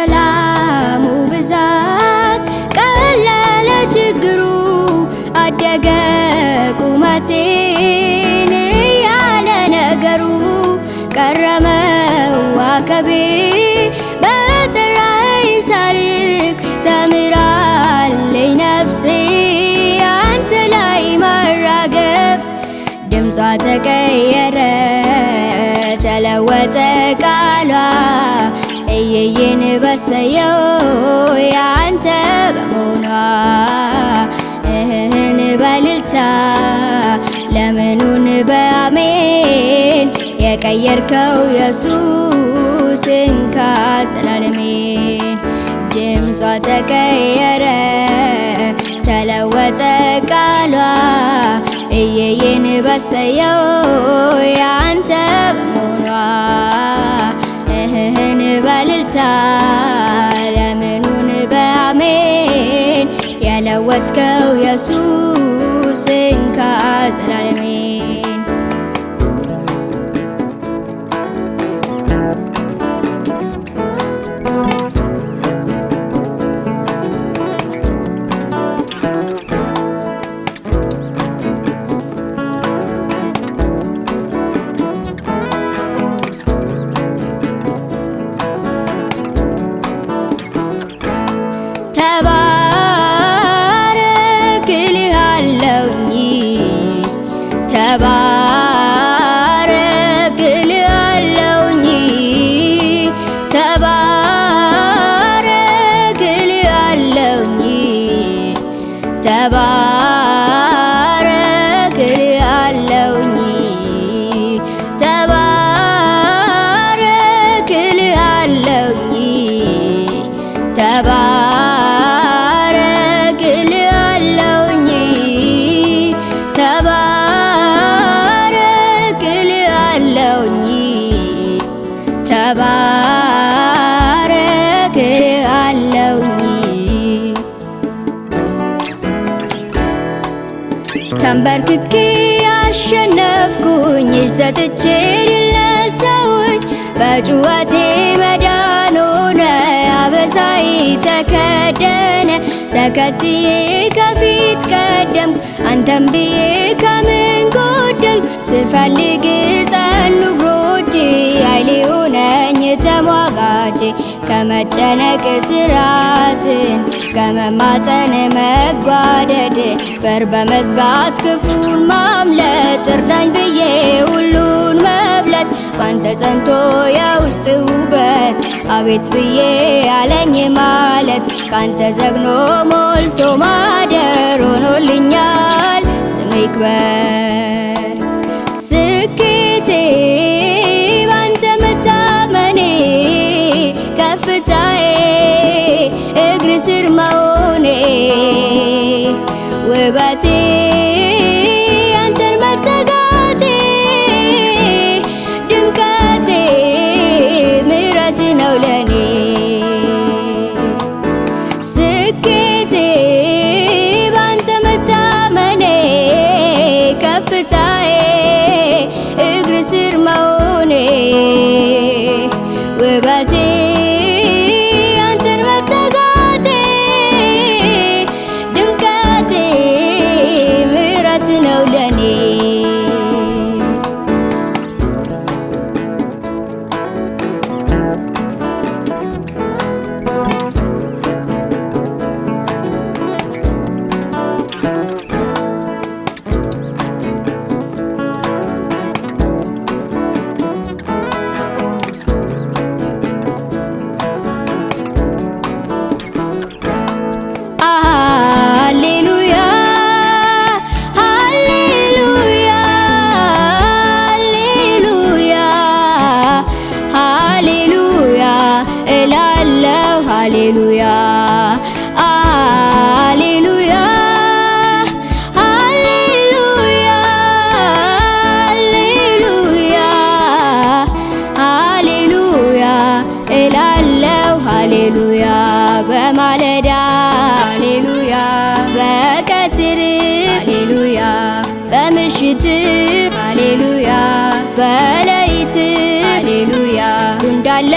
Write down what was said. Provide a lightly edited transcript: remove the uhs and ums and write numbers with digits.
ሰላሙ ብዛት ቀለለ ችግሩ አደገ ቁመቴን ያለ ነገሩ ቀረመው ዋከቤ በጠራኸኝ ሳርክ ተምራለኝ ነፍሴ አንተ ላይ ማራገፍ ድምጿ ተቀየረ ተለወጠ ቃሏ እየየን በሰየው ያንተ በመሆኗ እህን በልልታ ለምኑን በአሜን የቀየርከው ኢየሱስ እንካ ዘላለሜን ድምጿ ተቀየረ ተለወጠ ቃሏ እየየን በሰየው ያንተ በመሆኗ እህን በልልታ ለምኑን በአሜን የለወጥከው ኢየሱስ እንካ ዘላለሜን ተባረክልሃለሁኝ ተባረክልሃለሁኝ ተባረክልሃለሁኝ ተባረክልሃለሁኝ ተባረክልሃለሁኝ ተባረክልሃለሁኝ ተንበርክኬ አሸነፍኩኝ ሰጥቼ ልነሳሁኝ በጩኸቴ መዳን ሆነ አበሳይ ተከደነ ተከትዬ ከፊት ቀደምኩ አንተን ብዬ ከምን ጎደልኩ ስፈልግ ጸኑ እግሮቼ ኃይሌ ሆነኝ ተሟጋቼ ከመጨነቅ ስራትን ከመማፀን መጓደድ በር በመዝጋት ክፉን ማምለጥ እርዳኝ ብዬ ሁሉን መብለት ባንተ ጸንቶ የውስጥ ውበት አቤት ብዬ አለኝ ማለት ካንተ ዘግኖ ሞልቶ ማደር ሆኖልኛል ስም ይክበር ስኬቴ ባንተ መታመኔ ከፍታዬ እግር ስር መሆኔ ውበቴ አንተን መጠጋቴ ድምቀቴ ምሕረት ነው ለኔ ስኬቴ ባንተ መታመኔ ከፍታዬ እግር ስር መሆኔ ውበቴ አንተን መጠጋቴ ድምቀቴ ምሕረት ነው ለኔ ሃሌሉያ ሃሌሉያ ሃሌሉያ ሃሌሉያ ሃሌሉያ እላለሁ ሃሌሉያ በማለዳ ሃሌሉያ በቀትር ሃሌሉያ በምሽት ሃሌሉያ በሌሊት ሃሌሉያ እንዳለ